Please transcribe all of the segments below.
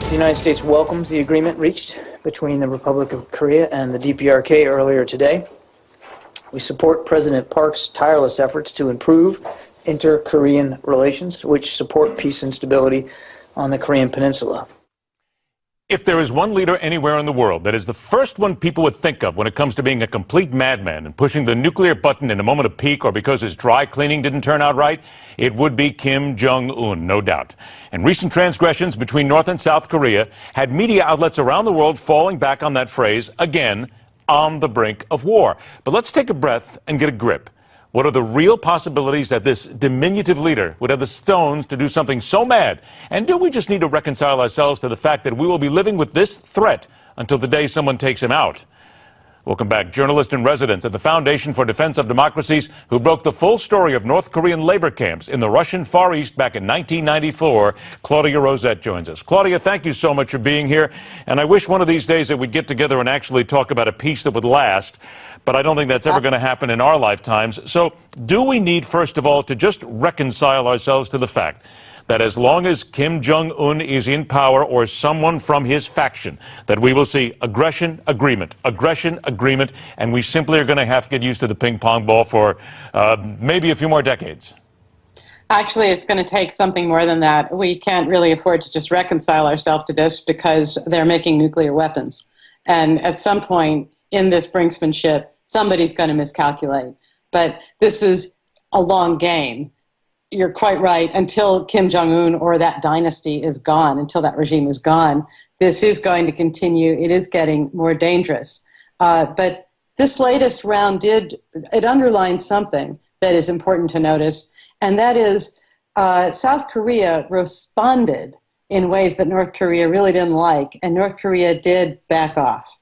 The United States welcomes the agreement reached between the Republic of Korea and the DPRK earlier today. We support President Park's tireless efforts to improve inter-Korean relations, which support peace and stability on the Korean Peninsula. If there is one leader anywhere in the world that is the first one people would think of when it comes to being a complete madman and pushing the nuclear button in a moment of peak or because his dry cleaning didn't turn out right, it would be Kim Jong-un, no doubt. And recent transgressions between North and South Korea had media outlets around the world falling back on that phrase, again, on the brink of war. But let's take a breath and get a grip. What are the real possibilities that this diminutive leader would have the stones to do something so mad? And do we just need to reconcile ourselves to the fact that we will be living with this threat until the day someone takes him out? Welcome back. Journalist in residence at the Foundation for Defense of Democracies, who broke the full story of North Korean labor camps in the Russian Far East back in 1994, Claudia Rosett joins us. Claudia, thank you so much for being here. And I wish one of these days that we'd get together and actually talk about a peace that would last. But I don't think that's ever going to happen in our lifetimes. So do we need, first of all, to just reconcile ourselves to the fact that as long as Kim Jong-un is in power or someone from his faction, that we will see aggression, agreement, and we simply are going to have to get used to the ping pong ball for maybe a few more decades? Actually, it's going to take something more than that. We can't really afford to just reconcile ourselves to this because they're making nuclear weapons. And at some point in this brinksmanship, somebody's going to miscalculate. But this is a long game. You're quite right. Until Kim Jong-un or that dynasty is gone, until that regime is gone, this is going to continue. It is getting more dangerous. But this latest round it underlines something that is important to notice, and that is South Korea responded in ways that North Korea really didn't like, and North Korea did back off.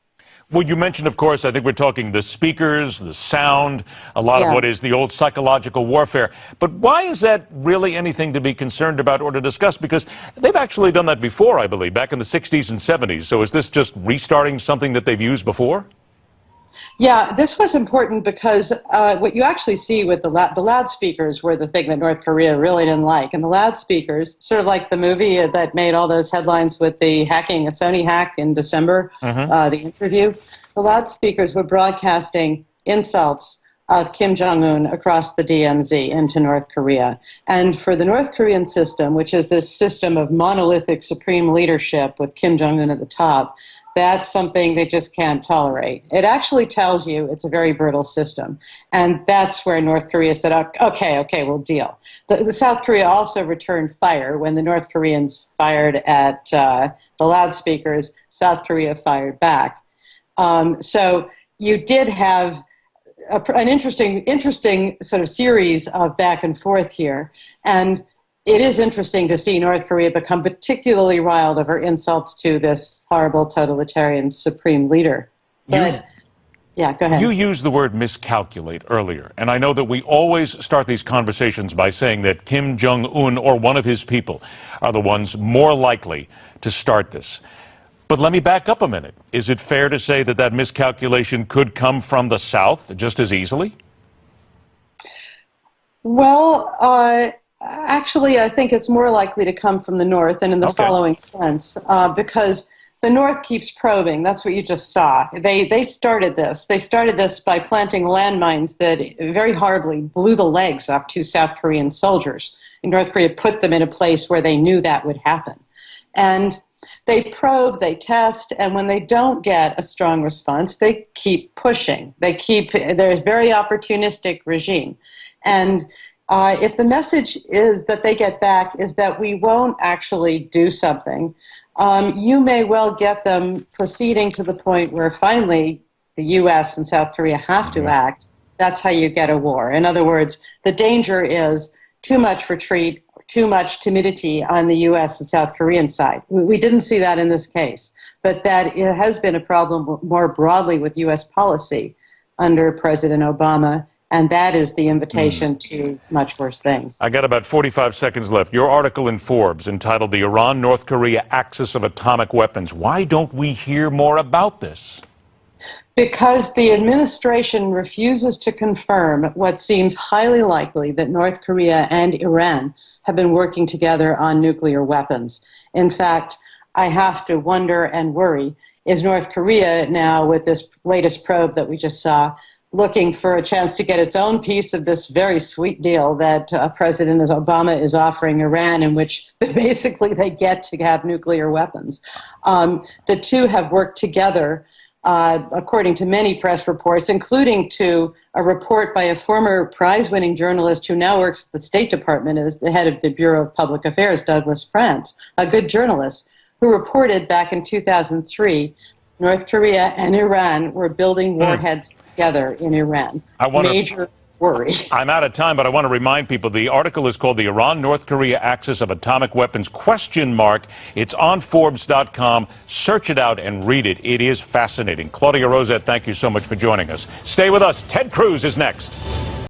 Well, you mentioned, of course, I think we're talking the speakers, the sound, a lot of what is the old psychological warfare. But why is that really anything to be concerned about or to discuss? Because they've actually done that before, I believe, back in the 60s and 70s. So is this just restarting something that they've used before? Yeah, this was important because what you actually see with the loudspeakers were the thing that North Korea really didn't like. And the loudspeakers, sort of like the movie that made all those headlines with the hacking, a Sony hack in December, the interview, the loudspeakers were broadcasting insults of Kim Jong-un across the DMZ into North Korea. And for the North Korean system, which is this system of monolithic supreme leadership with Kim Jong-un at the top, that's something they just can't tolerate. It actually tells you it's a very brutal system. And that's where North Korea said, okay, we'll deal. The South Korea also returned fire. When the North Koreans fired at the loudspeakers, South Korea fired back. So you did have an interesting sort of series of back and forth here. And it is interesting to see North Korea become particularly riled over insults to this horrible totalitarian supreme leader. But, yeah, go ahead. You used the word miscalculate earlier, and I know that we always start these conversations by saying that Kim Jong-un or one of his people are the ones more likely to start this. But let me back up a minute. Is it fair to say that that miscalculation could come from the South just as easily? Well, actually, I think it's more likely to come from the North, and in the following sense, because the North keeps probing. That's what you just saw. They started this. They started this by planting landmines that very horribly blew the legs off 2 South Korean soldiers. And North Korea put them in a place where they knew that would happen. And they probe, they test, and when they don't get a strong response, they keep pushing. There's a very opportunistic regime. And if the message is that they get back is that we won't actually do something, you may well get them proceeding to the point where finally the U.S. and South Korea have to act. That's how you get a war. In other words, the danger is too much retreat, too much timidity on the U.S. and South Korean side. We didn't see that in this case, but that it has been a problem more broadly with U.S. policy under President Obama. And that is the invitation to much worse things. I got about 45 seconds left. Your article in Forbes entitled The Iran-North Korea Axis of Atomic Weapons. Why don't we hear more about this? Because the administration refuses to confirm what seems highly likely, that North Korea and Iran have been working together on nuclear weapons. In fact, I have to wonder and worry, is North Korea now, with this latest probe that we just saw, looking for a chance to get its own piece of this very sweet deal that President Obama is offering Iran, in which basically they get to have nuclear weapons. The two have worked together, according to many press reports, including to a report by a former prize-winning journalist who now works at the State Department as the head of the Bureau of Public Affairs, Douglas France, a good journalist, who reported back in 2003 North Korea and Iran were building warheads together in Iran. Major worry. I'm out of time, but I want to remind people the article is called The Iran-North Korea Axis of Atomic Weapons ? It's on Forbes.com. Search it out and read it. It is fascinating. Claudia Rosett, thank you so much for joining us. Stay with us. Ted Cruz is next.